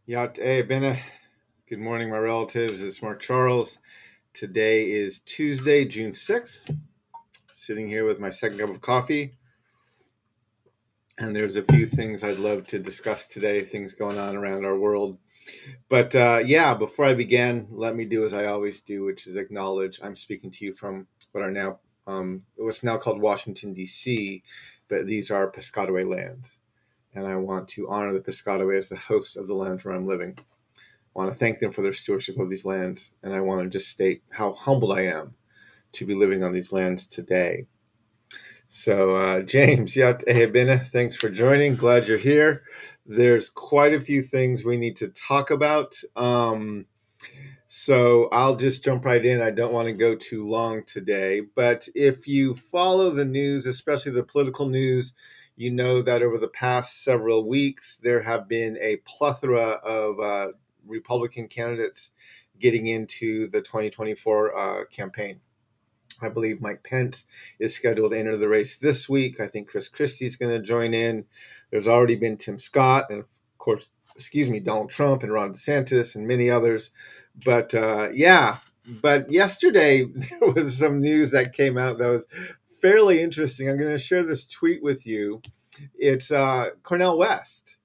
Yat Bene. Good morning, my relatives. It's Mark Charles. Today is Tuesday, June 6th. Sitting here with my second cup of coffee. And there's a few things I'd love to discuss today, things going on around our world. But before I begin, let me do as I always do, which is acknowledge I'm speaking to you from what's now called Washington, D.C., but these are Piscataway lands. And I want to honor the Piscataway as the hosts of the lands where I'm living. I want to thank them for their stewardship of these lands, and I want to just state how humbled I am to be living on these lands today. So, James, thanks for joining. Glad you're here. There's quite a few things we need to talk about. So I'll just jump right in. I don't want to go too long today, but if you follow the news, especially the political news, you know that over the past several weeks, there have been a plethora of Republican candidates getting into the 2024 campaign. I believe Mike Pence is scheduled to enter the race this week. I think Chris Christie is going to join in. There's already been Tim Scott and, of course, Donald Trump and Ron DeSantis and many others. But but yesterday there was some news that came out that was fairly interesting. I'm going to share this tweet with you. It's Cornel West.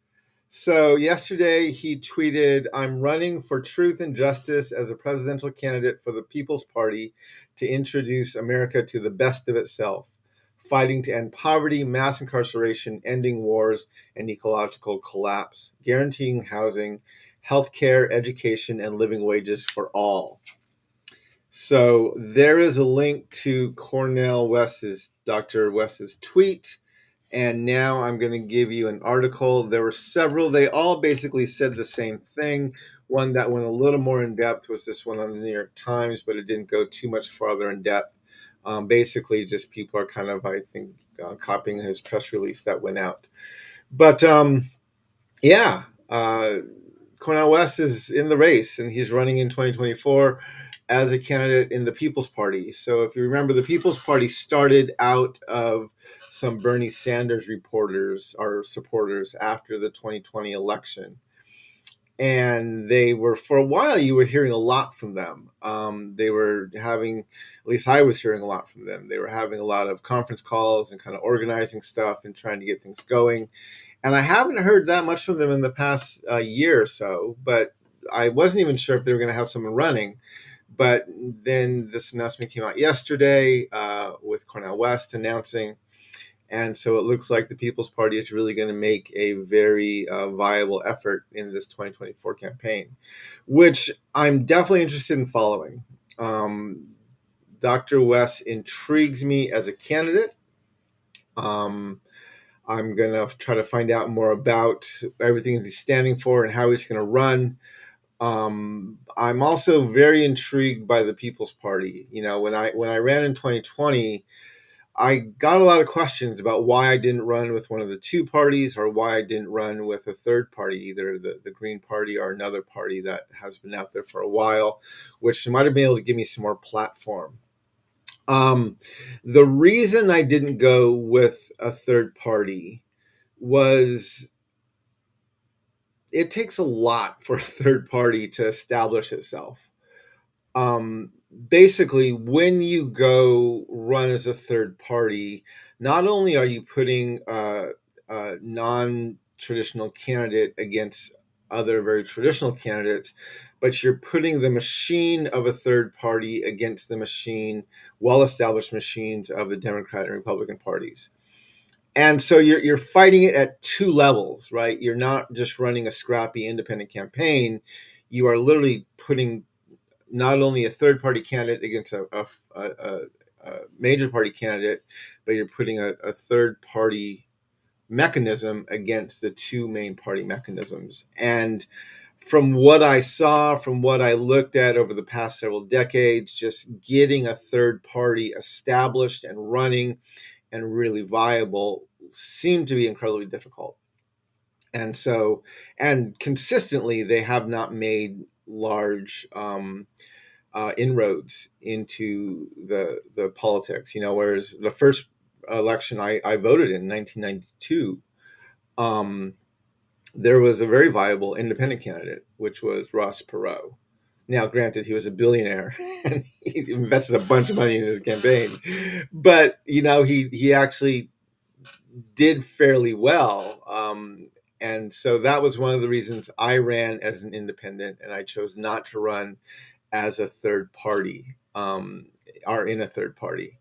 So yesterday he tweeted, "I'm running for truth and justice as a presidential candidate for the People's Party to introduce America to the best of itself, fighting to end poverty, mass incarceration, ending wars, and ecological collapse, guaranteeing housing, healthcare, education, and living wages for all." So there is a link to Dr. West's tweet. And now I'm going to give you an article. There were several. They all basically said the same thing. One that went a little more in depth was this one on the New York Times, but it didn't go too much farther in depth. Basically, just people are kind of, I think, copying his press release that went out. But Cornel West is in the race, and he's running in 2024 as a candidate in the People's Party. So if you remember, the People's Party started out of some Bernie Sanders reporters or supporters after the 2020 election. And they were, for a while, you were hearing a lot from them. They were having, at least I was hearing a lot from them. They were having a lot of conference calls and kind of organizing stuff and trying to get things going. And I haven't heard that much from them in the past year or so, but I wasn't even sure if they were going to have someone running. But then this announcement came out yesterday with Cornel West announcing. And so it looks like the People's Party is really going to make a very viable effort in this 2024 campaign, which I'm definitely interested in following. Dr. West intrigues me as a candidate. I'm going to try to find out more about everything he's standing for and how he's going to run. I'm also very intrigued by the People's Party. You know, when I ran in 2020, I got a lot of questions about why I didn't run with one of the two parties or why I didn't run with a third party, either the Green Party or another party that has been out there for a while, which might have been able to give me some more platform. The reason I didn't go with a third party was it takes a lot for a third party to establish itself. Basically, when you go run as a third party, not only are you putting a non-traditional candidate against other very traditional candidates, but you're putting the machine of a third party against the well-established machines of the Democrat and Republican parties. And so you're fighting it at two levels, right? You're not just running a scrappy independent campaign. You are literally putting not only a third party candidate against a major party candidate, but you're putting a third party mechanism against the two main party mechanisms. And from what I saw, from what I looked at over the past several decades, just getting a third party established and running and really viable seemed to be incredibly difficult. And so, and consistently, they have not made large inroads into the politics. You know, whereas the first election I voted in 1992, there was a very viable independent candidate, which was Ross Perot. Now, granted, he was a billionaire and he invested a bunch of money in his campaign, but he actually did fairly well. And so that was one of the reasons I ran as an independent, and I chose not to run as a third party, or in a third party.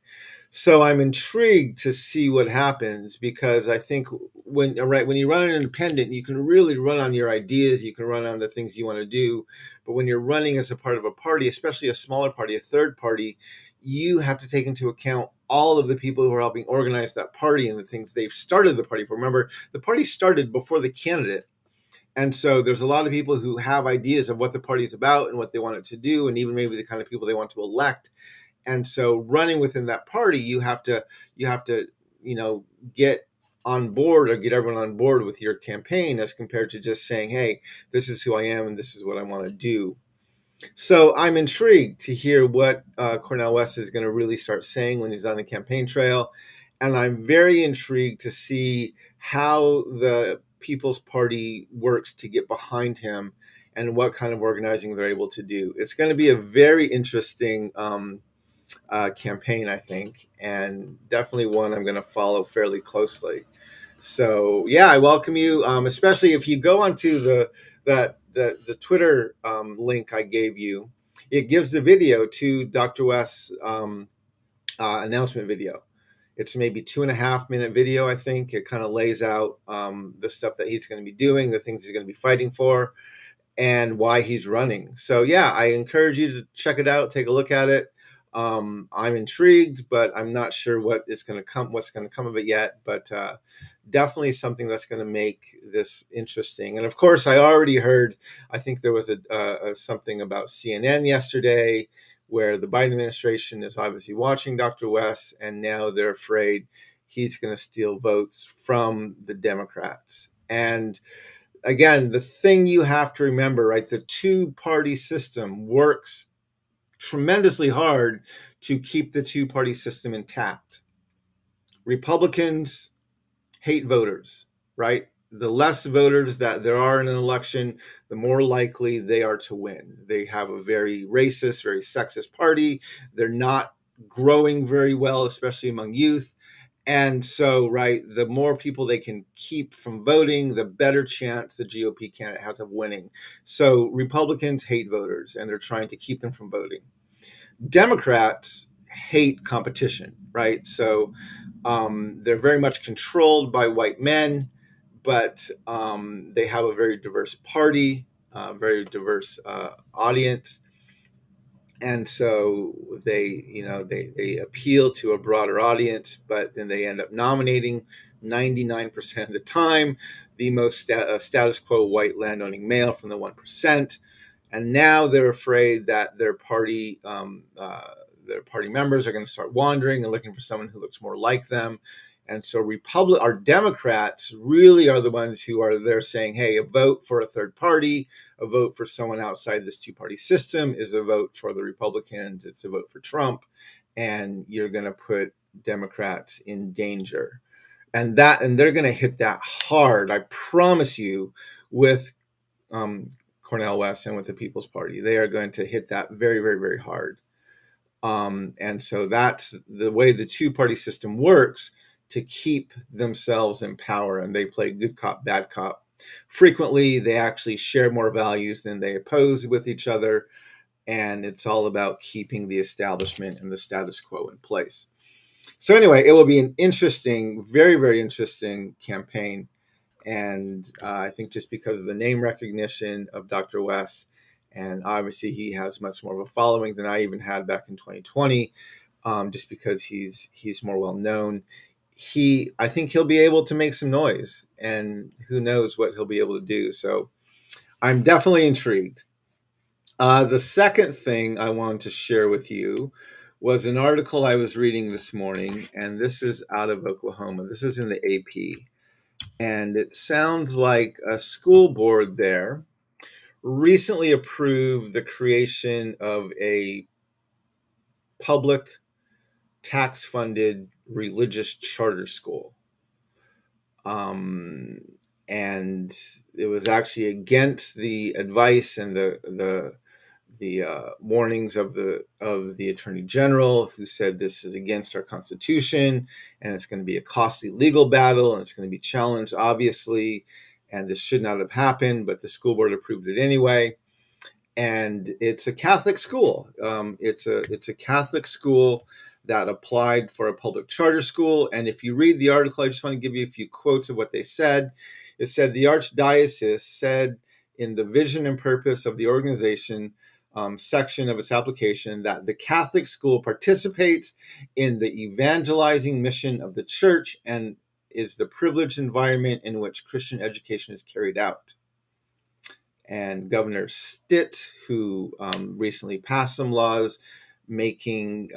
So I'm intrigued to see what happens, because I think when you run an independent, you can really run on your ideas, you can run on the things you want to do. But when you're running as a part of a party, especially a smaller party, a third party, you have to take into account all of the people who are helping organize that party and the things they've started the party for. Remember, the party started before the candidate. And so there's a lot of people who have ideas of what the party is about and what they want it to do, and even maybe the kind of people they want to elect. And so running within that party, you have to get on board, or get everyone on board with your campaign, as compared to just saying, hey, this is who I am and this is what I want to do. So I'm intrigued to hear what Cornel West is going to really start saying when he's on the campaign trail. And I'm very intrigued to see how the People's Party works to get behind him and what kind of organizing they're able to do. It's going to be a very interesting campaign, I think, and definitely one I'm going to follow fairly closely. So yeah, I welcome you, especially if you go onto the Twitter link I gave you. It gives the video to Dr. West's announcement video. It's maybe 2.5 minute video, I think. It kind of lays out the stuff that he's going to be doing, the things he's going to be fighting for, and why he's running. So yeah, I encourage you to check it out, take a look at it. I'm intrigued, but I'm not sure what's going to come of it yet. But definitely something that's going to make this interesting. And of course, I already heard. I think there was a something about CNN yesterday, where the Biden administration is obviously watching Dr. West, and now they're afraid he's going to steal votes from the Democrats. And again, the thing you have to remember, right? The two-party system works tremendously hard to keep the two-party system intact. Republicans hate voters, right? The less voters that there are in an election, the more likely they are to win. They have a very racist, very sexist party. They're not growing very well, especially among youth. And so, right, the more people they can keep from voting, the better chance the GOP candidate has of winning. So Republicans hate voters, and they're trying to keep them from voting. Democrats hate competition, right? So they're very much controlled by white men, but they have a very diverse party, very diverse audience. And so they appeal to a broader audience, but then they end up nominating 99% of the time the most status quo white landowning male from the 1%. And now they're afraid that their party members are going to start wandering and looking for someone who looks more like them. And so our Democrats really are the ones who are there saying, hey, a vote for a third party, a vote for someone outside this two-party system is a vote for the Republicans. It's a vote for Trump. And you're going to put Democrats in danger. And they're going to hit that hard, I promise you, with Cornel West and with the People's Party. They are going to hit that very, very, very hard. And so that's the way the two-party system works, to keep themselves in power, and they play good cop, bad cop. Frequently, they actually share more values than they oppose with each other, and it's all about keeping the establishment and the status quo in place. So anyway, it will be an interesting, very, very interesting campaign. And I think just because of the name recognition of Dr. West, and obviously he has much more of a following than I even had back in 2020, just because he's more well known. I think he'll be able to make some noise, and who knows what he'll be able to do. So I'm definitely intrigued. The second thing I wanted to share with you was an article I was reading this morning, and this is out of Oklahoma. This is in the AP. And it sounds like a school board there recently approved the creation of a public tax-funded religious charter school. and it was actually against the advice and the warnings of the Attorney General, who said this is against our Constitution and it's going to be a costly legal battle and it's going to be challenged, obviously, and this should not have happened, but the school board approved it anyway. And it's a Catholic school. It's a Catholic school that applied for a public charter school. And if you read the article, I just want to give you a few quotes of what they said. It said the Archdiocese said in the vision and purpose of the organization section of its application that the Catholic school participates in the evangelizing mission of the church and is the privileged environment in which Christian education is carried out. And Governor Stitt, who recently passed some laws making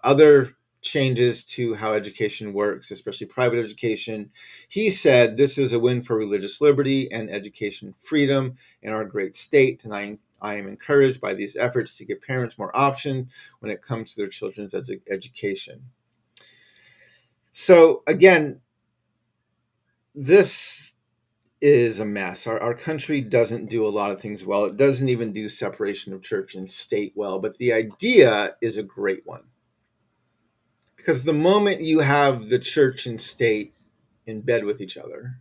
other changes to how education works, especially private education, he said this is a win for religious liberty and education freedom in our great state. And I am encouraged by these efforts to give parents more option when it comes to their children's education. So again, this is a mess. Our country doesn't do a lot of things well. It doesn't even do separation of church and state well, but the idea is a great one. Because the moment you have the church and state in bed with each other,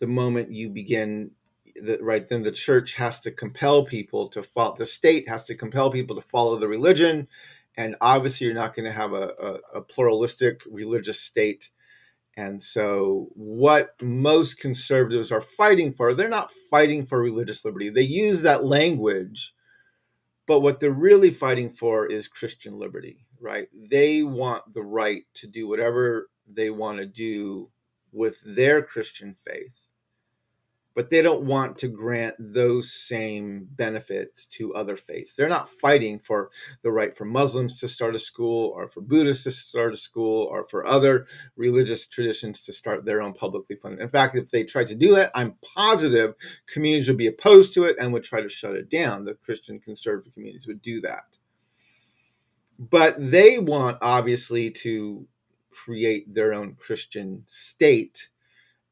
the moment you begin, then the church has to compel people to follow, the state has to compel people to follow the religion, and obviously you're not going to have a pluralistic religious state. And so what most conservatives are fighting for, they're not fighting for religious liberty. They use that language, but what they're really fighting for is Christian liberty, right? They want the right to do whatever they want to do with their Christian faith, but they don't want to grant those same benefits to other faiths. They're not fighting for the right for Muslims to start a school or for Buddhists to start a school or for other religious traditions to start their own publicly funded. In fact, if they tried to do it, I'm positive communities would be opposed to it and would try to shut it down. The Christian conservative communities would do that. But they want, obviously, to create their own Christian state.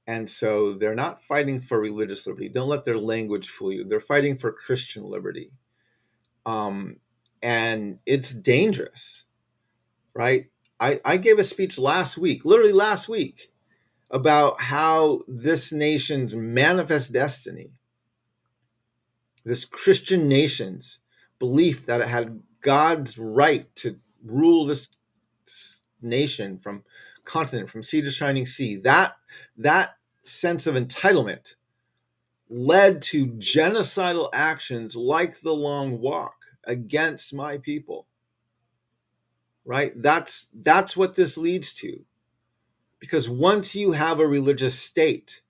And so they're not fighting for religious liberty. Don't let their language fool you. They're fighting for Christian liberty. And it's dangerous, right? I gave a speech last week, literally last week, about how this nation's manifest destiny, this Christian nation's belief that it had God's right to rule this nation from continent, from sea to shining sea, that sense of entitlement led to genocidal actions like the Long Walk against my people, right? That's what this leads to. Because once you have a religious state,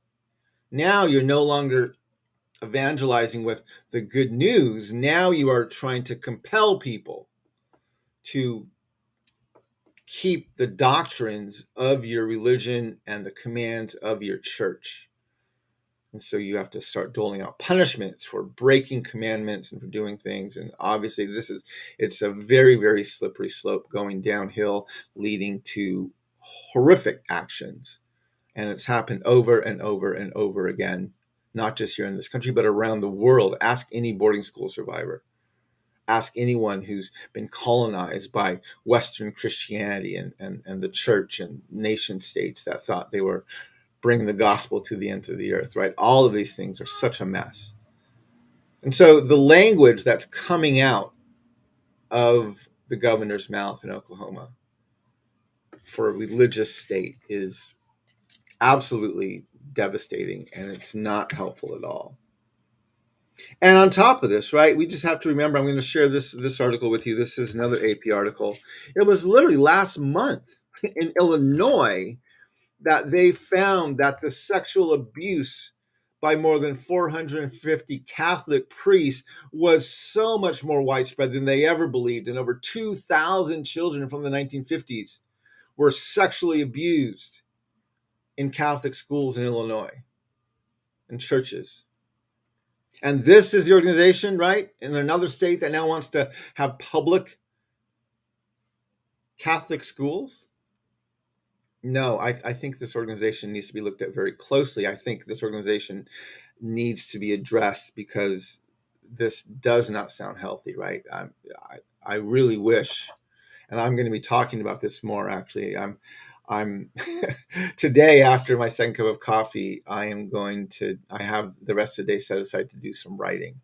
now you're no longer evangelizing with the good news. Now you are trying to compel people to keep the doctrines of your religion and the commands of your church. And so you have to start doling out punishments for breaking commandments and for doing things. And obviously it's a very, very slippery slope going downhill, leading to horrific actions. And it's happened over and over and over again, not just here in this country, but around the world. Ask any boarding school survivor. Ask anyone who's been colonized by Western Christianity and the church and nation states that thought they were bringing the gospel to the ends of the earth, right? All of these things are such a mess. And so the language that's coming out of the governor's mouth in Oklahoma for a religious state is absolutely devastating, and it's not helpful at all. And on top of this, right, we just have to remember, I'm going to share this article with you. This is another AP article. It was literally last month in Illinois that they found that the sexual abuse by more than 450 Catholic priests was so much more widespread than they ever believed. And over 2,000 children from the 1950s were sexually abused in Catholic schools in Illinois and churches. And this is the organization, right, in another state that now wants to have public Catholic schools. No, I think this organization needs to be looked at very closely. I think this organization needs to be addressed because this does not sound healthy, right? I really wish, and I'm going to be talking about this more. Actually, I'm today after my second cup of coffee, I have the rest of the day set aside to do some writing,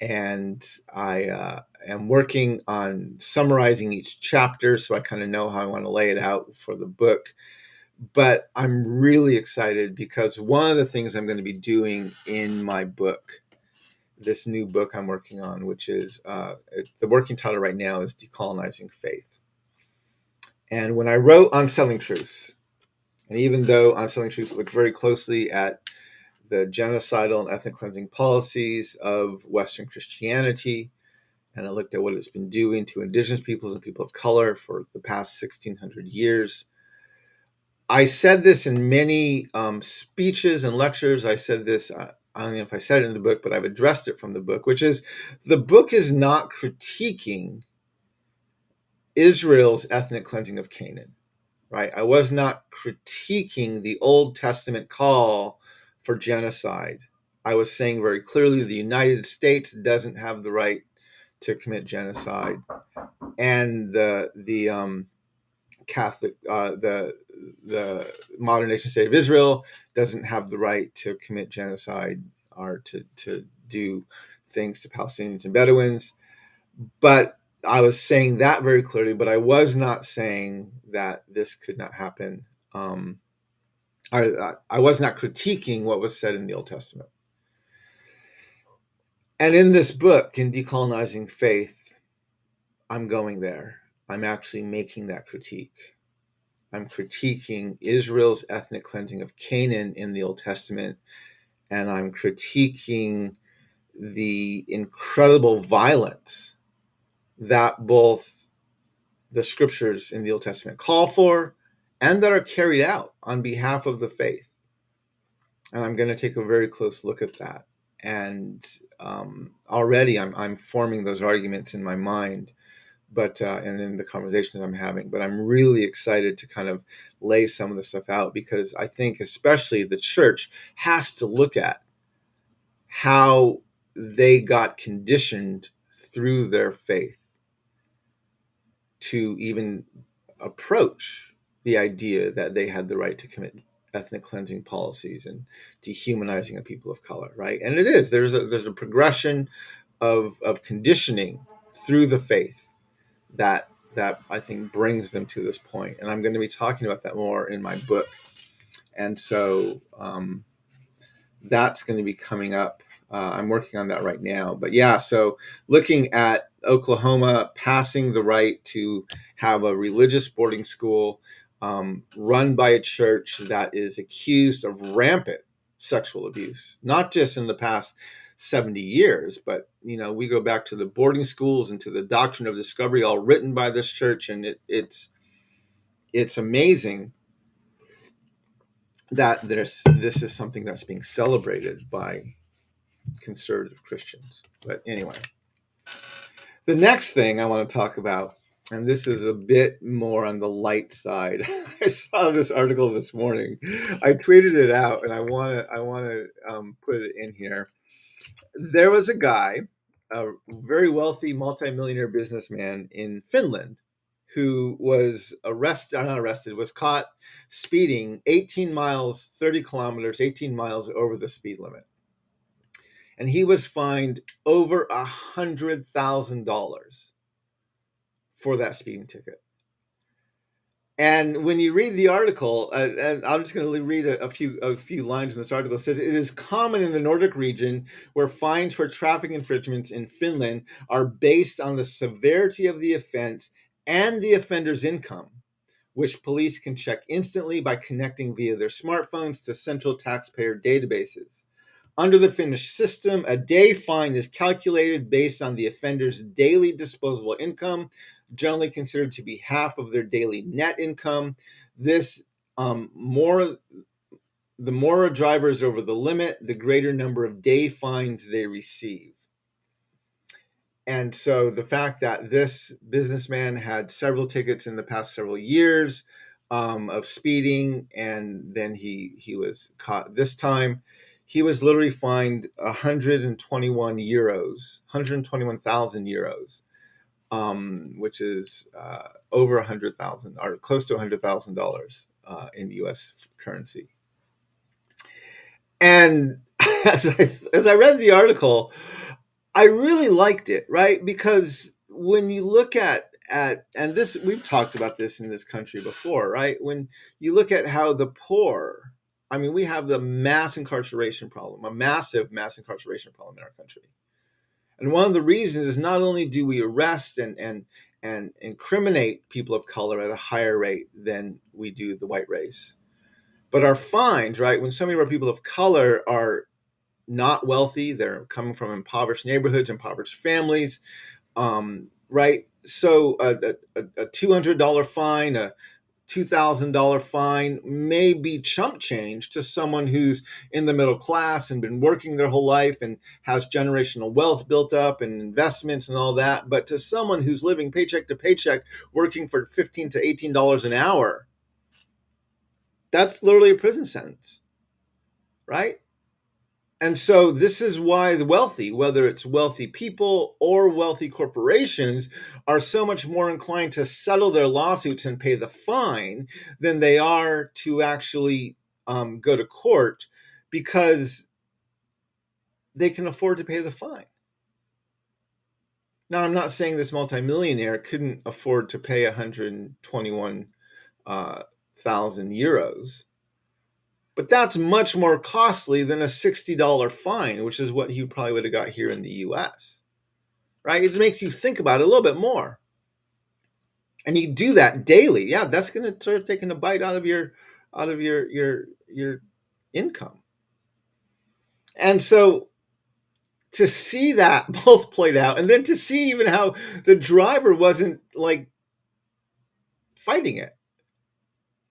and I am working on summarizing each chapter so I kind of know how I want to lay it out for the book. But I'm really excited because one of the things I'm going to be doing in my book, this new book I'm working on, which is the working title right now is Decolonizing Faith. And when I wrote On Selling Truths, and even though On Selling Truths looked very closely at the genocidal and ethnic cleansing policies of Western Christianity, and I looked at what it's been doing to indigenous peoples and people of color for the past 1,600 years, I said this in many speeches and lectures. I said this, I don't know if I said it in the book, but I've addressed it from the book, which is the book is not critiquing Israel's ethnic cleansing of Canaan, right? I was not critiquing the Old Testament call for genocide. I was saying very clearly the United States doesn't have the right to commit genocide, and the Catholic, the modern nation state of Israel doesn't have the right to commit genocide or to do things to Palestinians and Bedouins. But I was saying that very clearly, but I was not saying that this could not happen. I was not critiquing what was said in the Old Testament. And in this book, in Decolonizing Faith, I'm going there. I'm actually making that critique. I'm critiquing Israel's ethnic cleansing of Canaan in the Old Testament, and I'm critiquing the incredible violence that both the scriptures in the Old Testament call for and that are carried out on behalf of the faith. And I'm going to take a very close look at that. And already I'm forming those arguments in my mind, but and in the conversations I'm having. But I'm really excited to kind of lay some of the stuff out because I think especially the church has to look at how they got conditioned through their faith to even approach the idea that they had the right to commit ethnic cleansing policies and dehumanizing a people of color, right? And it is there's a progression of conditioning through the faith that I think brings them to this point. And I'm going to be talking about that more in my book. And so that's going to be coming up. I'm working on that right now. But yeah, so looking at Oklahoma passing the right to have a religious boarding school run by a church that is accused of rampant sexual abuse, not just in the past 70 years, but we go back to the boarding schools and to the doctrine of discovery, all written by this church, and it's amazing that this is something that's being celebrated by conservative Christians. But anyway, the next thing I want to talk about, and this is a bit more on the light side. I saw this article this morning. I tweeted it out, and I want to put it in here. There was a guy, a very wealthy multimillionaire businessman in Finland, who was was caught speeding 18 miles, 30 kilometers, 18 miles over the speed limit. And he was fined over $100,000 for that speeding ticket. And when you read the article, and I'm just going to read a few lines from this article. It says it is common in the Nordic region where fines for traffic infringements in Finland are based on the severity of the offense and the offender's income, which police can check instantly by connecting via their smartphones to central taxpayer databases. Under the Finnish system, a day fine is calculated based on the offender's daily disposable income, generally considered to be half of their daily net income. This the more a driver is over the limit, the greater number of day fines they receive. And so the fact that this businessman had several tickets in the past several years, of speeding, and then he was caught this time. He was literally fined 121 euros, 121,000 euros, which is over 100,000 or close to $100,000 in U.S. currency. And as I read the article, I really liked it, right? Because when you look at and this, we've talked about this in this country before, right? When you look at how the poor, I mean, we have the mass incarceration problem, a massive mass incarceration problem in our country. And one of the reasons is not only do we arrest and incriminate people of color at a higher rate than we do the white race, but our fines, right? When so many of our people of color are not wealthy, they're coming from impoverished neighborhoods, impoverished families, right? So a $200 fine, a $2,000 fine may be chump change to someone who's in the middle class and been working their whole life and has generational wealth built up and investments and all that. But to someone who's living paycheck to paycheck, working for $15 to $18 an hour, that's literally a prison sentence, right? And so this is why the wealthy, whether it's wealthy people or wealthy corporations, are so much more inclined to settle their lawsuits and pay the fine than they are to actually go to court, because they can afford to pay the fine. Now, I'm not saying this multimillionaire couldn't afford to pay 121,000 euros. But that's much more costly than a $60 fine, which is what he probably would have got here in the US, right? It makes you think about it a little bit more. And you do that daily. Yeah, that's going to start taking a bite out of your income. And so to see that both played out, and then to see even how the driver wasn't like fighting it.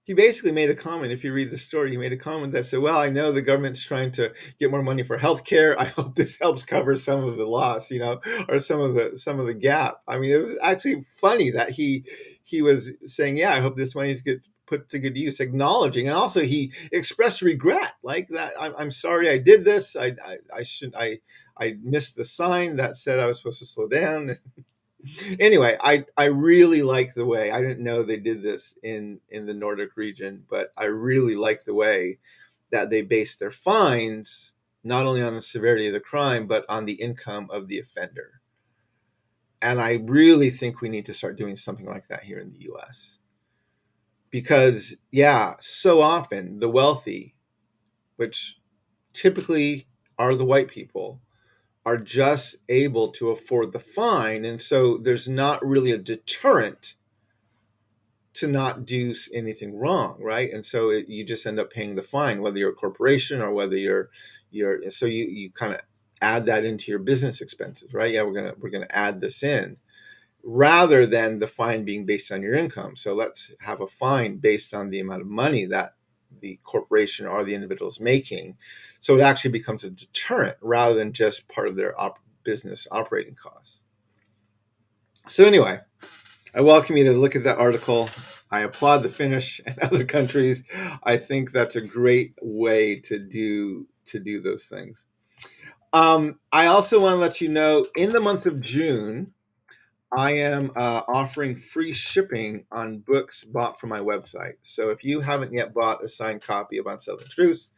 He basically made a comment. If you read the story, he made a comment that said, well, I know the government's trying to get more money for healthcare. I hope this helps cover some of the loss, or some of the gap. I mean, it was actually funny that he was saying, yeah, I hope this money gets put to good use, acknowledging. And also he expressed regret, like that. I'm sorry I did this. I missed the sign that said I was supposed to slow down. Anyway, I really like the way, I didn't know they did this in the Nordic region, but I really like the way that they base their fines not only on the severity of the crime, but on the income of the offender. And I really think we need to start doing something like that here in the US. Because, yeah, so often the wealthy, which typically are the white people, are just able to afford the fine. And so there's not really a deterrent to not do anything wrong, right? And so you just end up paying the fine, whether you're a corporation or whether you're so you kind of add that into your business expenses, right? Yeah, we're gonna add this in, rather than the fine being based on your income. So let's have a fine based on the amount of money that the corporation or the individual is making. So it actually becomes a deterrent rather than just part of their business operating costs. So anyway, I welcome you to look at that article. I applaud the Finnish and other countries. I think that's a great way to do those things. I also want to let you know, in the month of June, I am offering free shipping on books bought from my website. So if you haven't yet bought a signed copy of Unsettling Truths,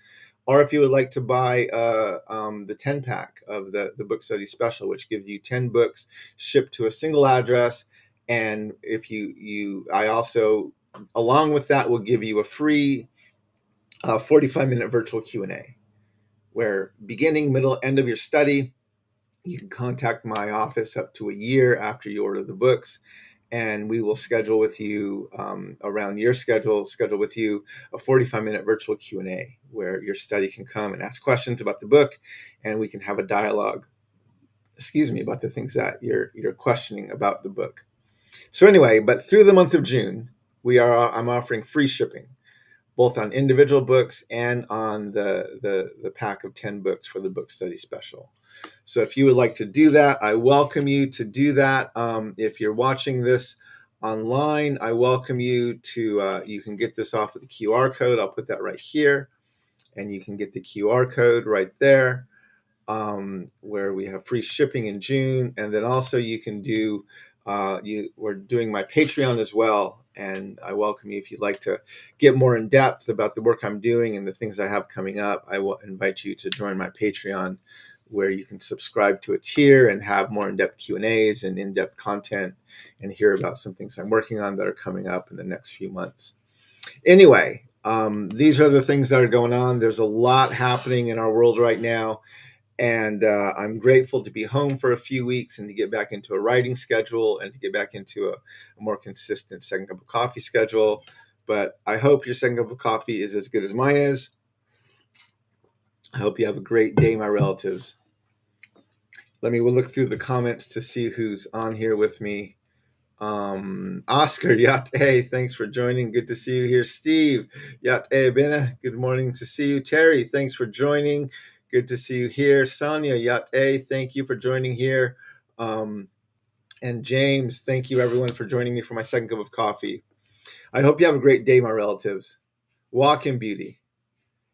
or if you would like to buy the 10-pack of the book study special, which gives you 10 books shipped to a single address, and if I also, along with that, will give you a free 45-minute virtual Q&A, where beginning, middle, end of your study, you can contact my office up to a year after you order the books, and we will schedule with you around your schedule with you a 45-minute virtual Q&A where your study can come and ask questions about the book, and we can have a dialogue, about the things that you're questioning about the book. So anyway, but through the month of June, I'm offering free shipping, both on individual books and on the pack of 10 books for the book study special. So if you would like to do that, I welcome you to do that. If you're watching this online, I welcome you to, you can get this off of the QR code. I'll put that right here, and you can get the QR code right there, where we have free shipping in June. And then also you can do, we're doing my Patreon as well. And I welcome you if you'd like to get more in depth about the work I'm doing and the things I have coming up. I will invite you to join my Patreon, where you can subscribe to a tier and have more in-depth Q&As and in-depth content and hear about some things I'm working on that are coming up in the next few months. Anyway, these are the things that are going on. There's a lot happening in our world right now. And I'm grateful to be home for a few weeks and to get back into a writing schedule and to get back into a more consistent second cup of coffee schedule. But I hope your second cup of coffee is as good as mine is. I hope you have a great day, my relatives. We'll look through the comments to see who's on here with me. Oscar, Yate, thanks for joining. Good to see you here. Steve, Yate Bena, good morning to see you. Terry, thanks for joining. Good to see you here. Sonia, Yate, thank you for joining here. And James, thank you everyone for joining me for my second cup of coffee. I hope you have a great day, my relatives. Walk in beauty,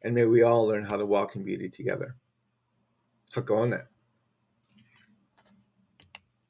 and may we all learn how to walk in beauty together. Hakone.